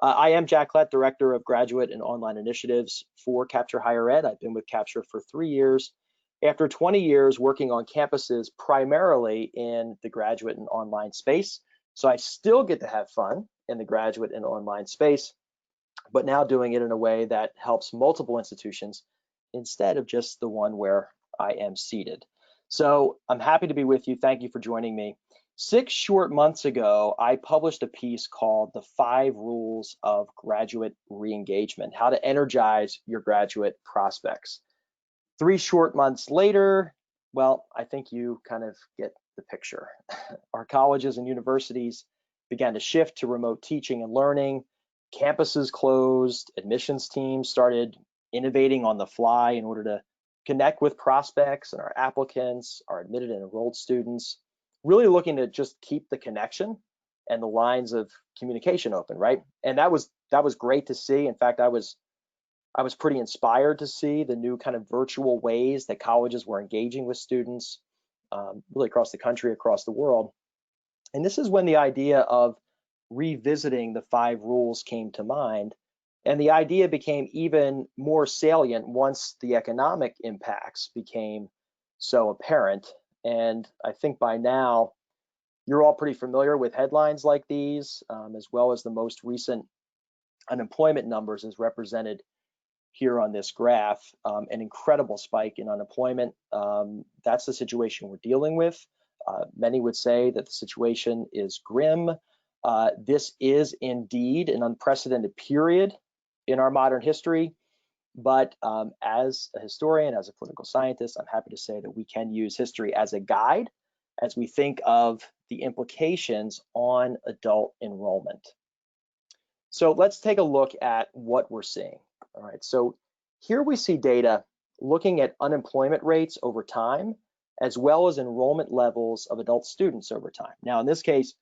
I am Jack Klett, Director of Graduate and Online Initiatives for Capture Higher Ed. I've been with Capture for 3 years. After 20 years working on campuses primarily in the graduate and online space, so I still get to have fun in the graduate and online space, but now doing it in a way that helps multiple institutions instead of just the one where I am seated. So I'm happy to be with you. Thank you for joining me. 6 short months ago, I published a piece called The 5 Rules of Graduate Reengagement, How to Energize Your Graduate Prospects. 3 short months later, well, I think you kind of get the picture. Our colleges and universities began to shift to remote teaching and learning. Campuses closed, admissions teams started innovating on the fly in order to connect with prospects and our applicants, our admitted and enrolled students, really looking to just keep the connection and the lines of communication open, right? And that was great to see. In fact, I was pretty inspired to see the new kind of virtual ways that colleges were engaging with students, really across the country, across the world. And this is when the idea of revisiting the 5 rules came to mind. And the idea became even more salient once the economic impacts became so apparent. And I think by now, you're all pretty familiar with headlines like these, as well as the most recent unemployment numbers as represented here on this graph. An incredible spike in unemployment. That's the situation we're dealing with. Many would say that the situation is grim. This is indeed an unprecedented period in our modern history. But as a historian, as a political scientist, I'm happy to say that we can use history as a guide as we think of the implications on adult enrollment. So let's take a look at what we're seeing. All right, so here we see data looking at unemployment rates over time, as well as enrollment levels of adult students over time. Now, in this case,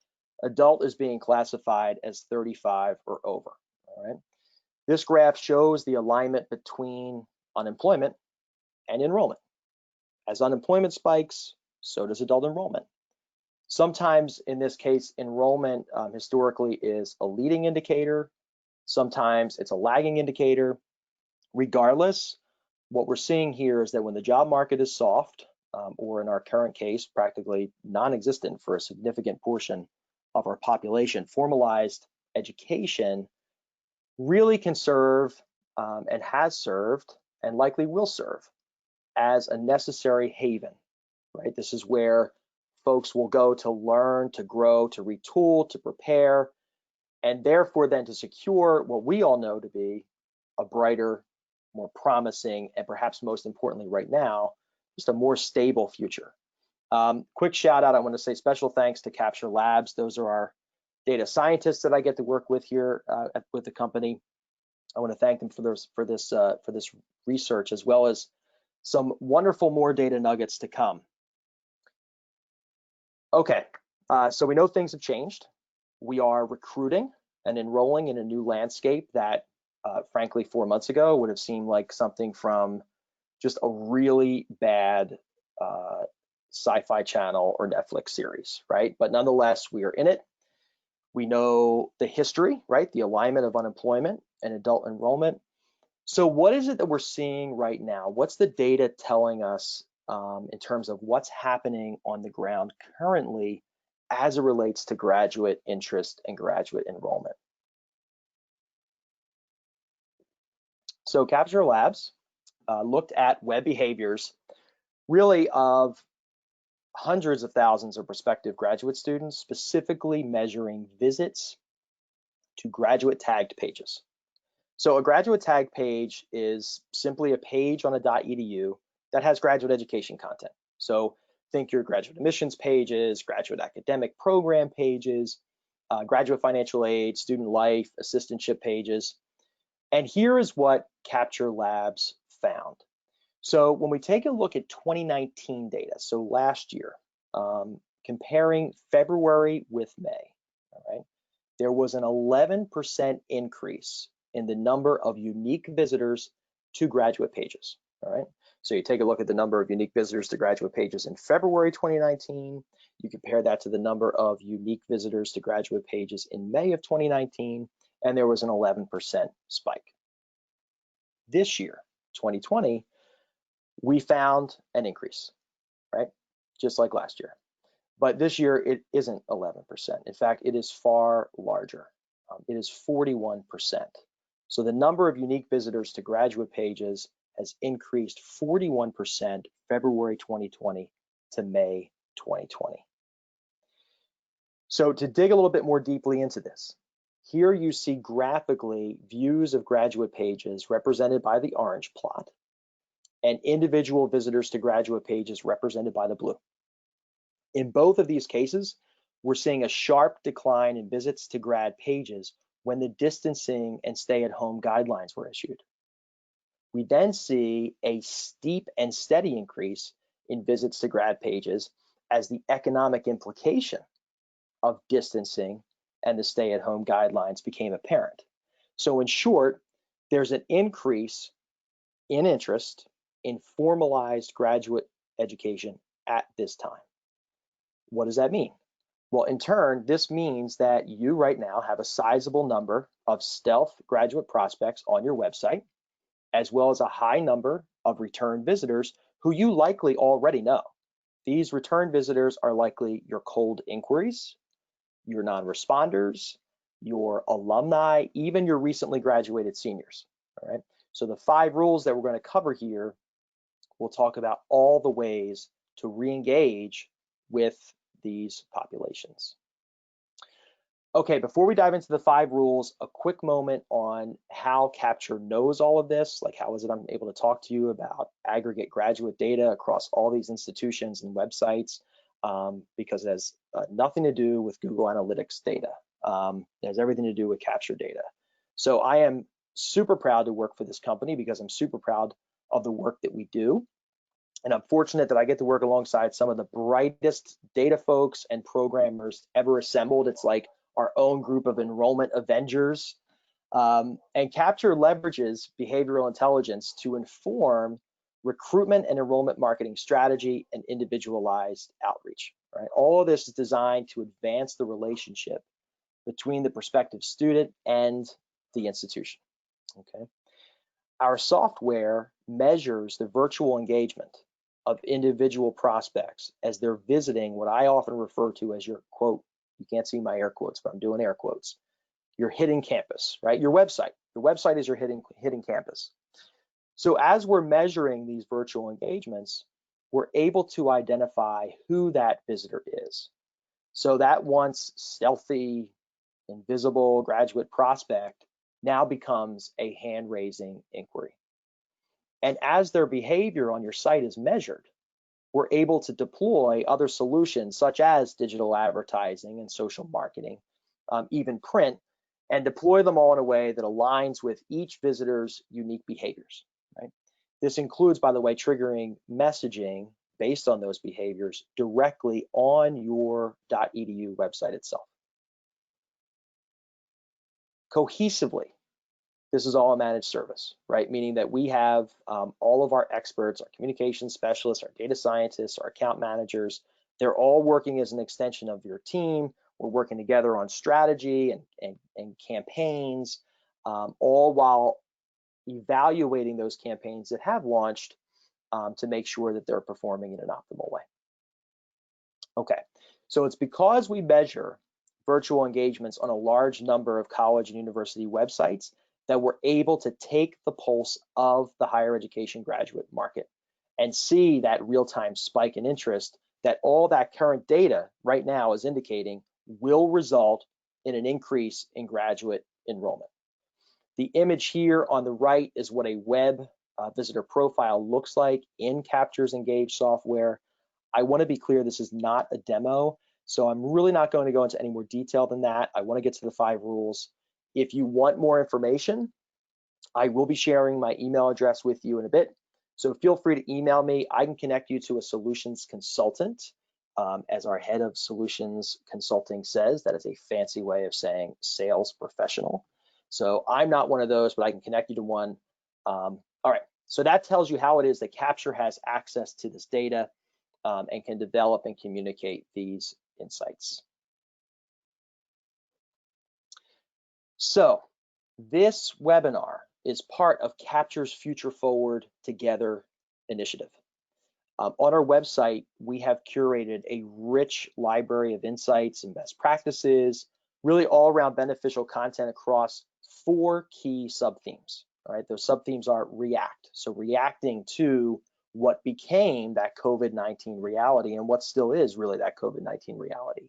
adult is being classified as 35 or over. All right. This graph shows the alignment between unemployment and enrollment. As unemployment spikes, so does adult enrollment. Sometimes, in this case, enrollment historically is a leading indicator. Sometimes it's a lagging indicator. Regardless, what we're seeing here is that when the job market is soft, or in our current case, practically non-existent for a significant portion of our population, formalized education really can serve and has served and likely will serve as a necessary haven, right? This is where folks will go to learn, to grow, to retool, to prepare, and therefore then to secure what we all know to be a brighter, more promising, and perhaps most importantly right now, just a more stable future. Quick shout out, I want to say special thanks to Capture Labs. Those are our data scientists that I get to work with here with the company. I want to thank them for this research, as well as some wonderful more data nuggets to come. Okay, so we know things have changed. We are recruiting and enrolling in a new landscape that, frankly, 4 months ago would have seemed like something from just a really bad sci-fi channel or Netflix series, right? But nonetheless, we are in it. We know the history, right? The alignment of unemployment and adult enrollment. So what is it that we're seeing right now? What's the data telling us in terms of what's happening on the ground currently as it relates to graduate interest and graduate enrollment? So Capture Labs looked at web behaviors really of hundreds of thousands of prospective graduate students, specifically measuring visits to graduate tagged pages. So a graduate tag page is simply a page on a .edu that has graduate education content. So think your graduate admissions pages, graduate academic program pages, graduate financial aid, student life, assistantship pages. And here is what Capture Labs found. So when we take a look at 2019 data, so last year, comparing February with May, all right, there was an 11% increase in the number of unique visitors to graduate pages, all right? So you take a look at the number of unique visitors to graduate pages in February 2019, you compare that to the number of unique visitors to graduate pages in May of 2019, and there was an 11% spike. This year, 2020, we found an increase, right? Just like last year. But this year, it isn't 11%. In fact, it is far larger. It is 41%. So the number of unique visitors to graduate pages has increased 41% February 2020 to May 2020. So to dig a little bit more deeply into this, here you see graphically views of graduate pages represented by the orange plot and individual visitors to graduate pages represented by the blue. In both of these cases, we're seeing a sharp decline in visits to grad pages when the distancing and stay-at-home guidelines were issued. We then see a steep and steady increase in visits to grad pages as the economic implication of distancing and the stay-at-home guidelines became apparent. So in short, there's an increase in interest in formalized graduate education at this time. What does that mean? Well, in turn, this means that you right now have a sizable number of stealth graduate prospects on your website, as well as a high number of return visitors who you likely already know. These return visitors are likely your cold inquiries, your non-responders, your alumni, even your recently graduated seniors. All right. So the 5 rules that we're going to cover here, we'll talk about all the ways to re-engage with these populations. Okay, before we dive into the 5 rules, a quick moment on how Capture knows all of this. Like, how is it I'm able to talk to you about aggregate graduate data across all these institutions and websites? Because it has nothing to do with Google Analytics data. It has everything to do with Capture data. So I am super proud to work for this company because I'm super proud of the work that we do. And I'm fortunate that I get to work alongside some of the brightest data folks and programmers ever assembled. It's like our own group of enrollment Avengers. And Capture leverages behavioral intelligence to inform recruitment and enrollment marketing strategy and individualized outreach. Right? All of this is designed to advance the relationship between the prospective student and the institution. Okay. Our software measures the virtual engagement of individual prospects as they're visiting what I often refer to as your, quote, you can't see my air quotes, but I'm doing air quotes, your hidden campus, right? Your website. Your website is your hidden campus. So as we're measuring these virtual engagements, we're able to identify who that visitor is. So that once stealthy, invisible graduate prospect now becomes a hand-raising inquiry. And as their behavior on your site is measured, we're able to deploy other solutions such as digital advertising and social marketing, even print, and deploy them all in a way that aligns with each visitor's unique behaviors. Right? This includes, by the way, triggering messaging based on those behaviors directly on your .edu website itself. Cohesively, this is all a managed service, right? Meaning that we have all of our experts, our communication specialists, our data scientists, our account managers, they're all working as an extension of your team. We're working together on strategy and campaigns, all while evaluating those campaigns that have launched to make sure that they're performing in an optimal way. Okay, so it's because we measure virtual engagements on a large number of college and university websites that we're able to take the pulse of the higher education graduate market and see that real-time spike in interest that all that current data right now is indicating will result in an increase in graduate enrollment. The image here on the right is what a web visitor profile looks like in Capture's Engage software. I want to be clear, this is not a demo, so I'm really not going to go into any more detail than that. I want to get to the 5 rules. If you want more information, I will be sharing my email address with you in a bit. So feel free to email me. I can connect you to a solutions consultant. As our head of solutions consulting says, that is a fancy way of saying sales professional. So I'm not one of those, but I can connect you to one. All right, so that tells you how it is that Capture has access to this data and can develop and communicate these insights. So This webinar is part of Capture's Future Forward Together initiative. On our website, we have curated a rich library of insights and best practices, really all around beneficial content across 4 key sub-themes. All right, those sub-themes are react, so reacting to what became that COVID-19 reality and what still is really that COVID-19 reality.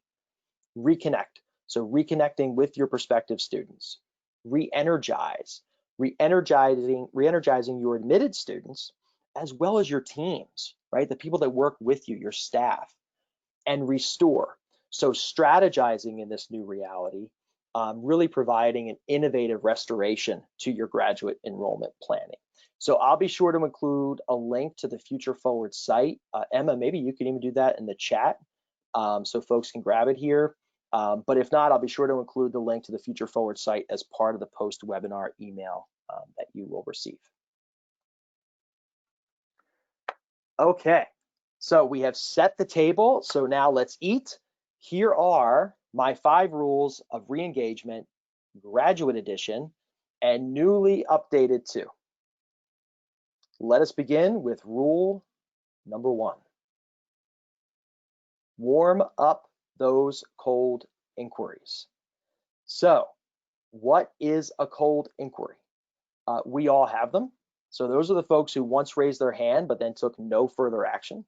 Reconnect, so reconnecting with your prospective students. Re-energize, re-energizing your admitted students as well as your teams, right? The people that work with you, your staff. And restore, so strategizing in this new reality, really providing an innovative restoration to your graduate enrollment planning. So I'll be sure to include a link to the Future Forward site. Emma, maybe you can even do that in the chat so folks can grab it here. But if not, I'll be sure to include the link to the Future Forward site as part of the post-webinar email that you will receive. Okay, so we have set the table. So now let's eat. Here are my 5 rules of re-engagement, graduate edition, and newly updated 2. Let us begin with rule number 1. Warm up those cold inquiries. So what is a cold inquiry? We all have them. So those are the folks who once raised their hand but then took no further action.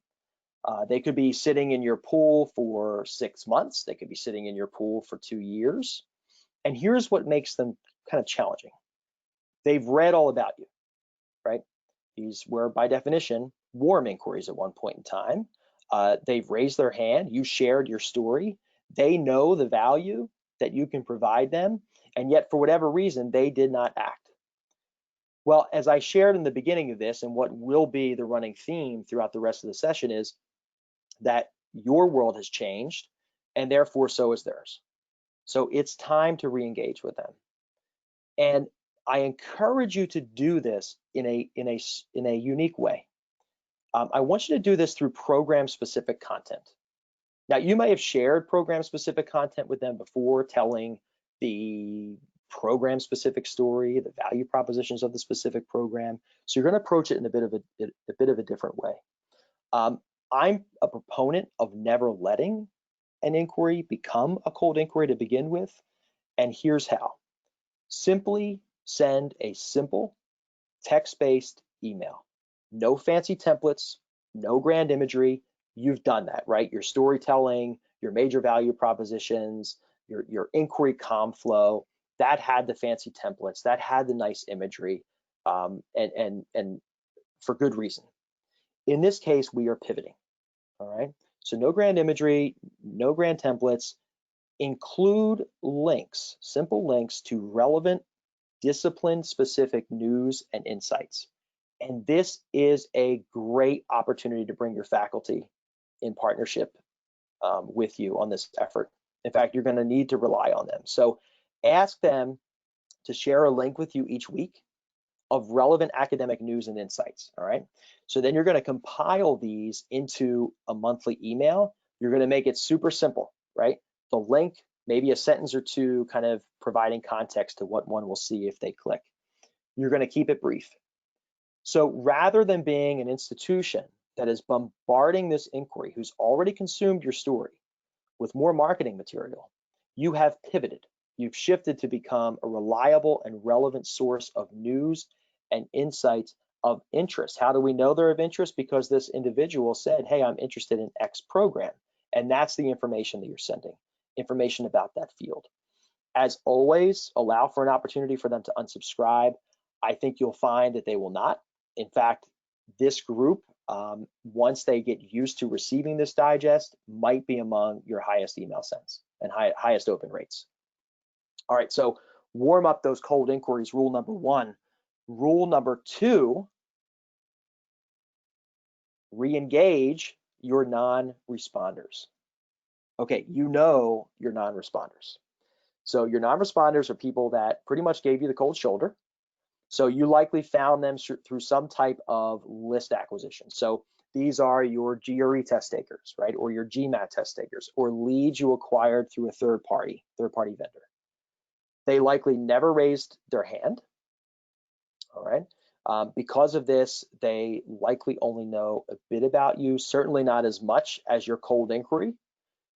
They could be sitting in your pool for 6 months. They could be sitting in your pool for 2 years. And here's what makes them kind of challenging. They've read all about you, right? These were by definition warm inquiries at one point in time. They've raised their hand. You shared your story. They know the value that you can provide them. And yet for whatever reason, they did not act. Well, as I shared in the beginning of this, and what will be the running theme throughout the rest of the session is that your world has changed and therefore so is theirs. So it's time to re-engage with them. And I encourage you to do this in a unique way. I want you to do this through program-specific content. Now, you may have shared program-specific content with them before, telling the program-specific story, the value propositions of the specific program. So you're going to approach it in a bit of a different way. I'm a proponent of never letting an inquiry become a cold inquiry to begin with, and here's how. Simply send a simple text-based email. No fancy templates, no grand imagery. You've done that, right? Your storytelling, your major value propositions, your inquiry comm flow, that had the fancy templates, that had the nice imagery, and for good reason. In this case, we are pivoting, all right? So no grand imagery, no grand templates. Include links, simple links to relevant, discipline-specific news and insights. And this is a great opportunity to bring your faculty in partnership with you on this effort. In fact, you're going to need to rely on them. So ask them to share a link with you each week of relevant academic news and insights, all right? So then you're going to compile these into a monthly email. You're going to make it super simple, right? The link, maybe a sentence or 2 kind of providing context to what one will see if they click. You're going to keep it brief. So rather than being an institution that is bombarding this inquiry who's already consumed your story with more marketing material, you have pivoted. You've shifted to become a reliable and relevant source of news and insights of interest. How do we know they're of interest? Because this individual said, hey, I'm interested in X program. And that's the information that you're sending, information about that field. As always, allow for an opportunity for them to unsubscribe. I think you'll find that they will not. In fact, this group, once they get used to receiving this digest, might be among your highest email sends and highest open rates. All right, so warm up those cold inquiries, rule number 1. Rule number 2, re-engage your non-responders. Okay, you know your non-responders. So your non-responders are people that pretty much gave you the cold shoulder. So you likely found them through some type of list acquisition. So these are your GRE test takers, right? Or your GMAT test takers, or leads you acquired through a third party vendor. They likely never raised their hand, all right? Because of this, they likely only know a bit about you, certainly not as much as your cold inquiry.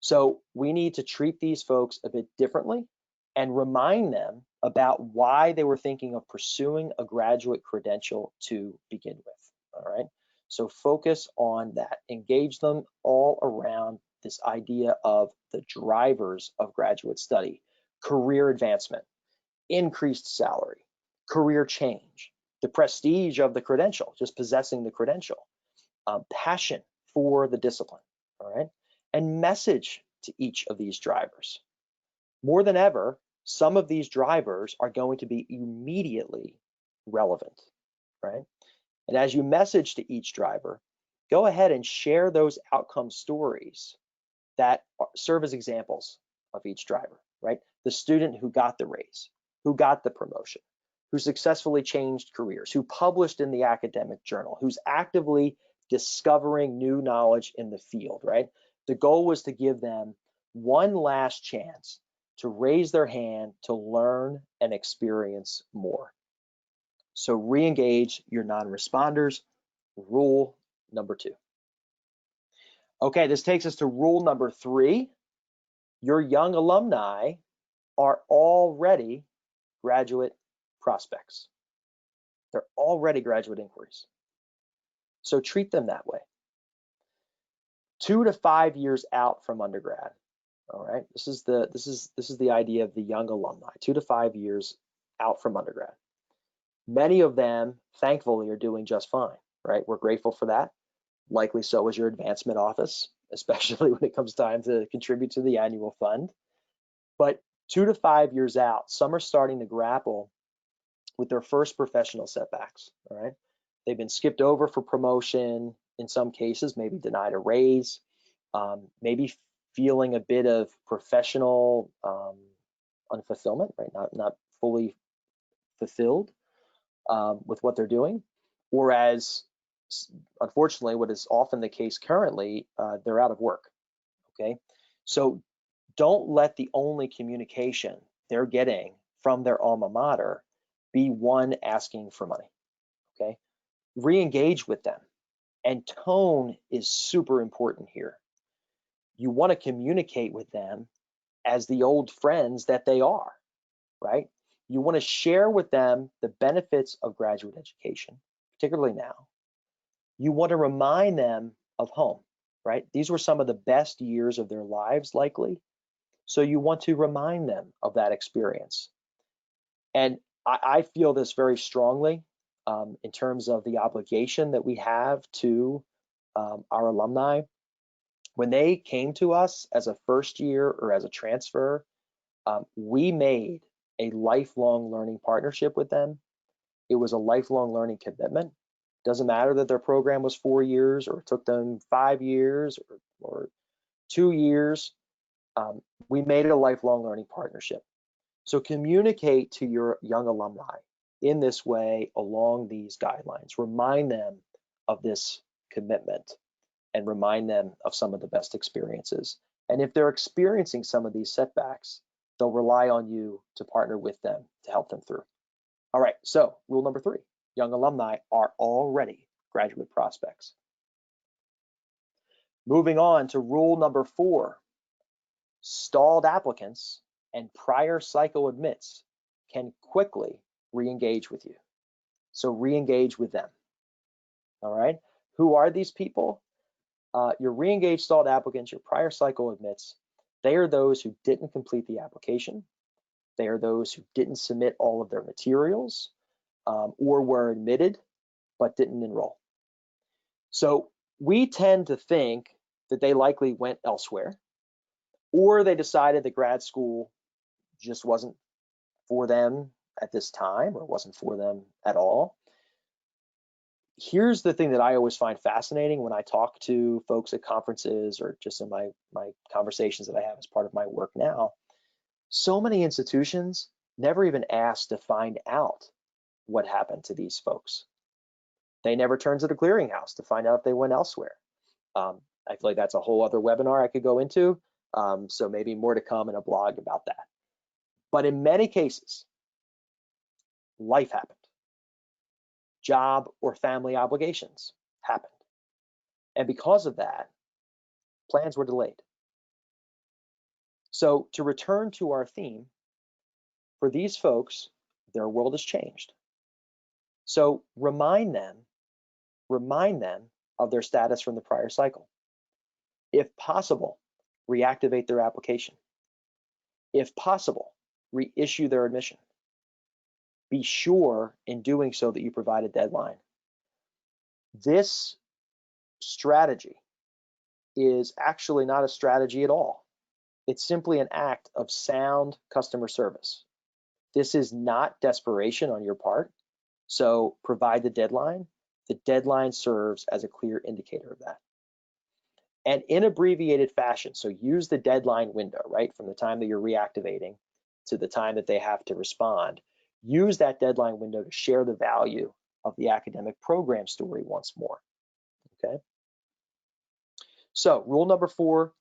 So we need to treat these folks a bit differently and remind them about why they were thinking of pursuing a graduate credential to begin with, all right? So focus on that. Engage them all around this idea of the drivers of graduate study: career advancement, increased salary, career change, the prestige of the credential, just possessing the credential, passion for the discipline, all right? And message to each of these drivers. More than ever, some of these drivers are going to be immediately relevant, right? And as you message to each driver, go ahead and share those outcome stories that serve as examples of each driver, right? The student who got the raise, who got the promotion, who successfully changed careers, who published in the academic journal, who's actively discovering new knowledge in the field, right? The goal was to give them one last chance to raise their hand to learn and experience more. So re-engage your non-responders, rule number 2. Okay, this takes us to rule number 3. Your young alumni are already graduate prospects. They're already graduate inquiries. So treat them that way. 2 to 5 years out from undergrad. All right, this is the idea of the young alumni, 2 to 5 years out from undergrad. Many of them, thankfully, are doing just fine, right? We're grateful for that. Likely so is your advancement office, especially when it comes time to contribute to the annual fund. But 2 to 5 years out, some are starting to grapple with their first professional setbacks, all right? They've been skipped over for promotion, in some cases, maybe denied a raise, maybe feeling a bit of professional unfulfillment, right? Not fully fulfilled with what they're doing, or as unfortunately, what is often the case currently, they're out of work, okay? So don't let the only communication they're getting from their alma mater be one asking for money, okay? Re-engage with them, and tone is super important here. You want to communicate with them as the old friends that they are, right? You want to share with them the benefits of graduate education, particularly now. You want to remind them of home, right? These were some of the best years of their lives, likely. So you want to remind them of that experience. And I feel this very strongly in terms of the obligation that we have to our alumni. When they came to us as a first year or as a transfer, we made a lifelong learning partnership with them. It was a lifelong learning commitment. Doesn't matter that their program was 4 years or it took them 5 years or 2 years. We made it a lifelong learning partnership. So communicate to your young alumni in this way along these guidelines. Remind them of this commitment and remind them of some of the best experiences. And if they're experiencing some of these setbacks, they'll rely on you to partner with them to help them through. All right, so rule number 3, young alumni are already graduate prospects. Moving on to rule number 4, stalled applicants and prior cycle admits can quickly re-engage with you. So re-engage with them. All right, who are these people? Your re-engaged stalled applicants, your prior cycle admits, they are those who didn't complete the application. They are those who didn't submit all of their materials or were admitted but didn't enroll. So we tend to think that they likely went elsewhere, or they decided that grad school just wasn't for them at this time or wasn't for them at all. Here's the thing that I always find fascinating when I talk to folks at conferences or just in my conversations that I have as part of my work now. So many institutions never even ask to find out what happened to these folks. They never turn to the clearinghouse to find out if they went elsewhere. I feel like that's a whole other webinar I could go into. So maybe more to come in a blog about that. But in many cases, life happened. Job or family obligations happened. And because of that, plans were delayed. So to return to our theme, for these folks, their world has changed. So remind them of their status from the prior cycle. If possible, reactivate their application. If possible, reissue their admission. Be sure in doing so that you provide a deadline. This strategy is actually not a strategy at all. It's simply an act of sound customer service. This is not desperation on your part. So provide the deadline. The deadline serves as a clear indicator of that. And in abbreviated fashion, so use the deadline window, right? From the time that you're reactivating to the time that they have to respond. Use that deadline window to share the value of the academic program story once more, okay? So rule number 4,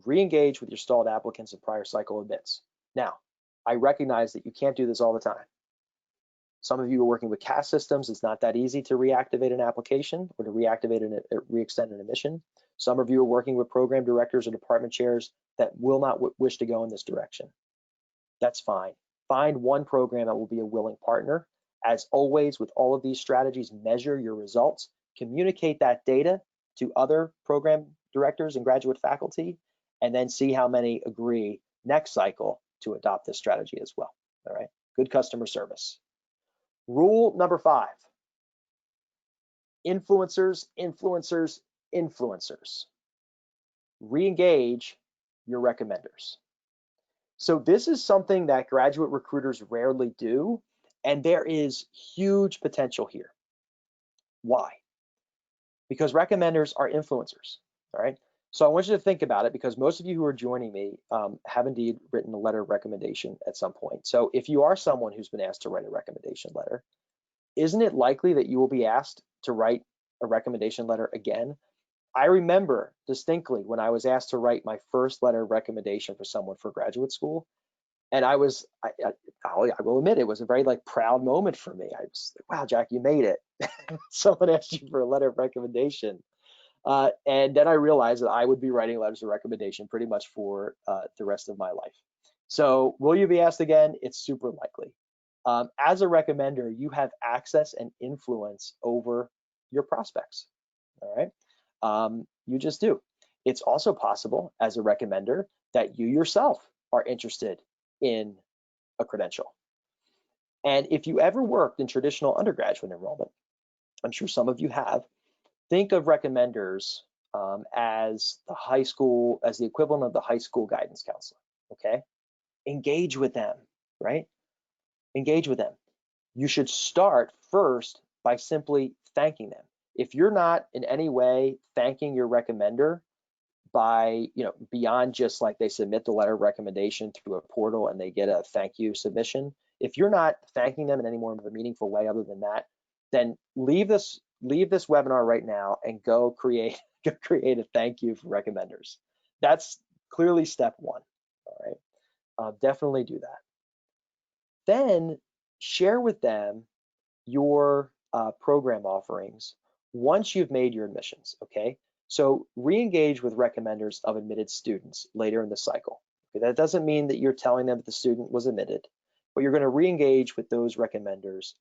re-engage with your stalled applicants and prior cycle admits. Now, I recognize that you can't do this all the time. Some of you are working with CAS systems. It's not that easy to reactivate an application or to reactivate and re-extend an admission. Some of you are working with program directors or department chairs that will not wish to go in this direction. That's fine. Find one program that will be a willing partner. As always, with all of these strategies, measure your results, communicate that data to other program directors and graduate faculty, and then see how many agree next cycle to adopt this strategy as well. All right, good customer service. Rule number 5, influencers, influencers, influencers. Re-engage your recommenders. So this is something that graduate recruiters rarely do, and there is huge potential here. Why? Because recommenders are influencers, all right? So I want you to think about it, because most of you who are joining me have indeed written a letter of recommendation at some point. So if you are someone who's been asked to write a recommendation letter, isn't it likely that you will be asked to write a recommendation letter again? I remember distinctly when I was asked to write my first letter of recommendation for someone for graduate school, and I will admit it was a very proud moment for me. I was like, wow, Jack, you made it. Someone asked you for a letter of recommendation. And then I realized that I would be writing letters of recommendation pretty much for the rest of my life. So will you be asked again? It's super likely. As a recommender, you have access and influence over your prospects, all right? You just do. It's also possible as a recommender that you yourself are interested in a credential. And if you ever worked in traditional undergraduate enrollment, I'm sure some of you have, think of recommenders as the equivalent of the high school guidance counselor, okay? Engage with them, right? Engage with them. You should start first by simply thanking them. If you're not in any way thanking your recommender by, beyond just they submit the letter of recommendation through a portal and they get a thank you submission, if you're not thanking them in any more of a meaningful way other than that, then leave this webinar right now and go create a thank you for recommenders. That's clearly step 1, all right? Definitely do that. Then share with them your program offerings once you've made your admissions, okay? So re-engage with recommenders of admitted students later in the cycle. Okay? That doesn't mean that you're telling them that the student was admitted, but you're going to re-engage with those recommenders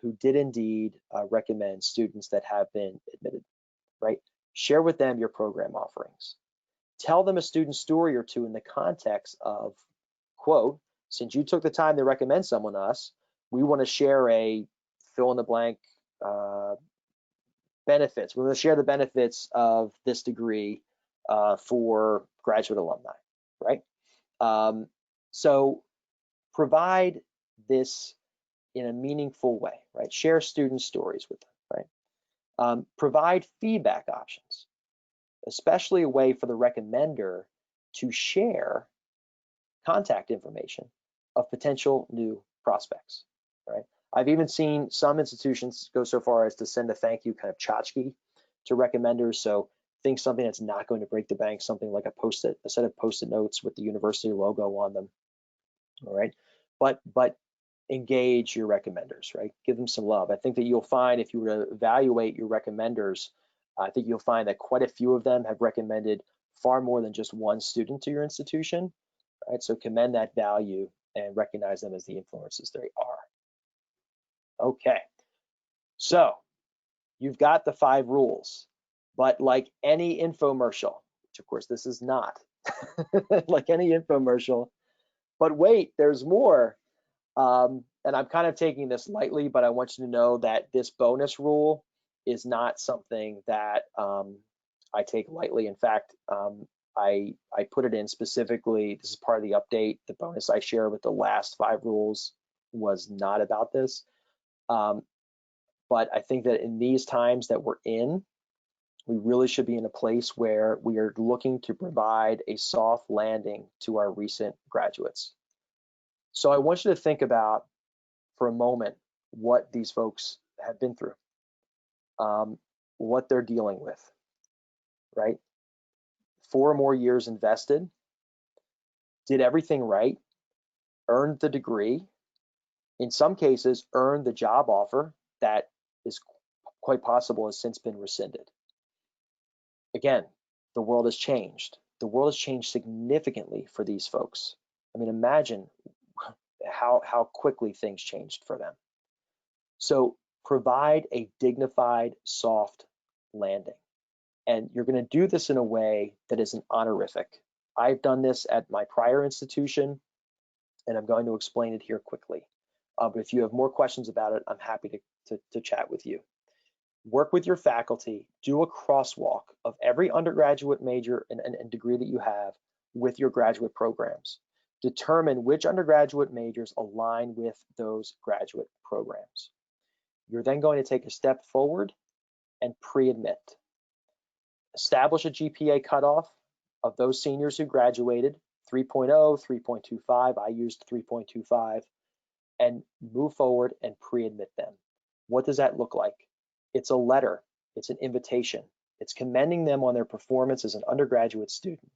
who did indeed recommend students that have been admitted, right? Share with them your program offerings. Tell them a student story or two in the context of, quote, since you took the time to recommend someone to us, we want to share a fill in the blank benefits. We're going to share the benefits of this degree for graduate alumni, right? So provide this in a meaningful way, right? Share student stories with them, right? Provide feedback options, especially a way for the recommender to share contact information of potential new prospects, right? I've even seen some institutions go so far as to send a thank you kind of tchotchke to recommenders. So think something that's not going to break the bank, something like a set of Post-it notes with the university logo on them, all right? but engage your recommenders, right? Give them some love. I think that you'll find if you were to evaluate your recommenders, I think you'll find that quite a few of them have recommended far more than just one student to your institution, right? So commend that value and recognize them as the influencers they are. Okay, so you've got the 5 rules, but like any infomercial, which of course this is not, like any infomercial, but wait, there's more. And I'm kind of taking this lightly, but I want you to know that this bonus rule is not something that I take lightly. In fact, I put it in specifically. This is part of the update. The bonus I share with the last 5 rules was not about this. But I think that in these times that we're in, we really should be in a place where we are looking to provide a soft landing to our recent graduates. So I want you to think about for a moment what these folks have been through, what they're dealing with, right? 4 or more years invested, did everything right, earned the degree, in some cases earned the job offer that is quite possible has since been rescinded. Again, the world has changed. The world has changed significantly for these folks. I mean, imagine how quickly things changed for them. So provide a dignified, soft landing. And you're going to do this in a way that isn't honorific. I've done this at my prior institution, and I'm going to explain it here quickly. But if you have more questions about it, I'm happy to chat with you. Work with your faculty, do a crosswalk of every undergraduate major and degree that you have with your graduate programs. Determine which undergraduate majors align with those graduate programs. You're then going to take a step forward and pre-admit. Establish a GPA cutoff of those seniors who graduated, 3.0, 3.25, I used 3.25, and move forward and pre-admit them. What does that look like? It's a letter, it's an invitation, it's commending them on their performance as an undergraduate student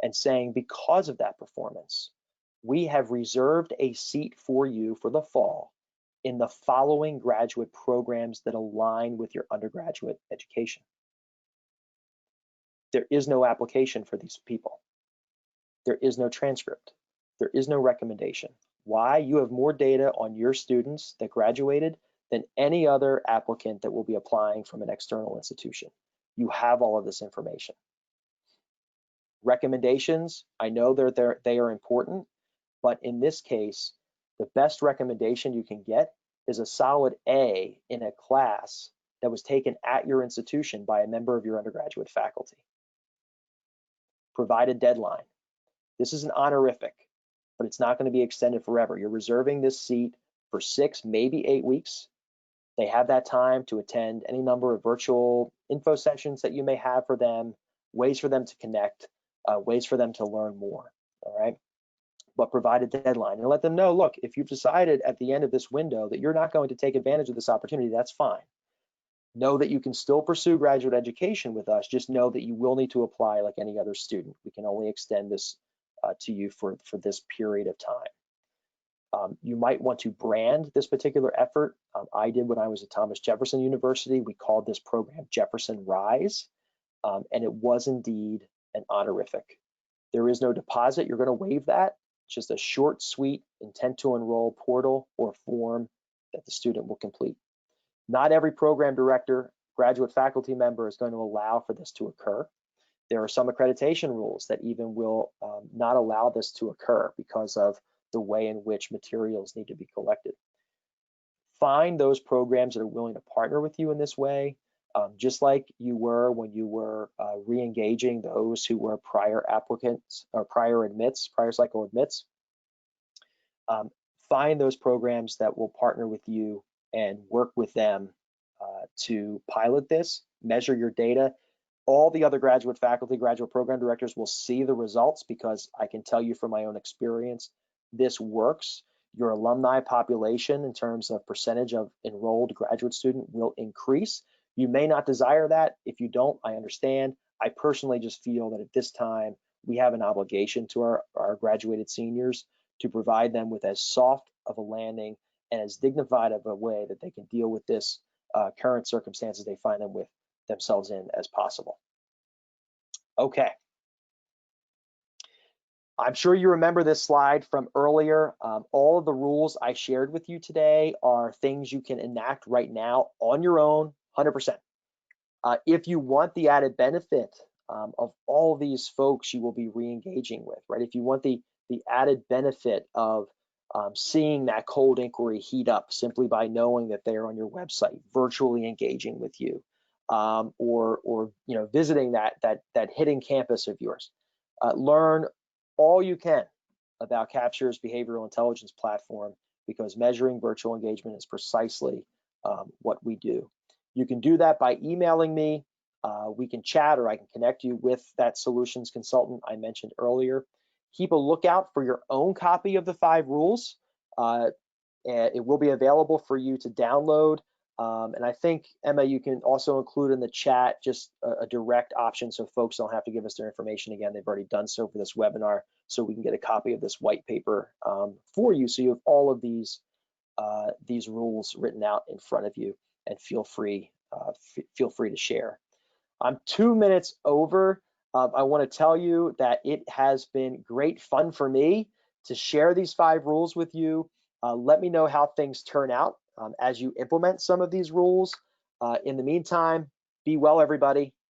and saying, because of that performance, we have reserved a seat for you for the fall in the following graduate programs that align with your undergraduate education. There is no application for these people. There is no transcript. There is no recommendation. Why? You have more data on your students that graduated than any other applicant that will be applying from an external institution. You have all of this information. Recommendations, I know they are important, but in this case, the best recommendation you can get is a solid A in a class that was taken at your institution by a member of your undergraduate faculty. Provide a deadline. This is an honorific, but it's not going to be extended forever. You're reserving this seat for 6, maybe 8 weeks. They have that time to attend any number of virtual info sessions that you may have for them, ways for them to connect, ways for them to learn more, all right? But provide a deadline and let them know, look, if you've decided at the end of this window that you're not going to take advantage of this opportunity, that's fine. Know that you can still pursue graduate education with us, just know that you will need to apply like any other student. We can only extend this to you for this period of time. You might want to brand this particular effort. I did when I was at Thomas Jefferson University. We called this program Jefferson Rise, and it was indeed an honorific. There is no deposit. You're going to waive that. It's just a short, sweet intent to enroll portal or form that the student will complete. Not every program director, graduate faculty member is going to allow for this to occur. There are some accreditation rules that even will not allow this to occur because of the way in which materials need to be collected. Find those programs that are willing to partner with you in this way, just like you were when you were re-engaging those who were prior applicants or prior cycle admits. Find those programs that will partner with you and work with them to pilot this, measure your data. All the other graduate faculty, graduate program directors will see the results because I can tell you from my own experience, this works. Your alumni population in terms of percentage of enrolled graduate student will increase. You may not desire that. If you don't, I understand. I personally just feel that at this time, we have an obligation to our graduated seniors to provide them with as soft of a landing and as dignified of a way that they can deal with this current circumstances they find themselves in as possible. Okay. I'm sure you remember this slide from earlier. All of the rules I shared with you today are things you can enact right now on your own, 100%. If you want the added benefit of all these folks you will be re-engaging with, right? If you want the added benefit of seeing that cold inquiry heat up simply by knowing that they're on your website, virtually engaging with you, or visiting that hidden campus of yours, learn all you can about Capture's behavioral intelligence platform, because measuring virtual engagement is precisely what we do. You can do that by emailing me. We can chat, or I can connect you with that solutions consultant I mentioned earlier. Keep a lookout for your own copy of the 5 rules. It will be available for you to download. And I think, Emma, you can also include in the chat just a direct option so folks don't have to give us their information again. They've already done so for this webinar, so we can get a copy of this white paper for you, so you have all of these rules written out in front of you, and feel free to share. I'm 2 minutes over. I want to tell you that it has been great fun for me to share these 5 rules with you. Let me know how things turn out as you implement some of these rules. In the meantime, be well, everybody.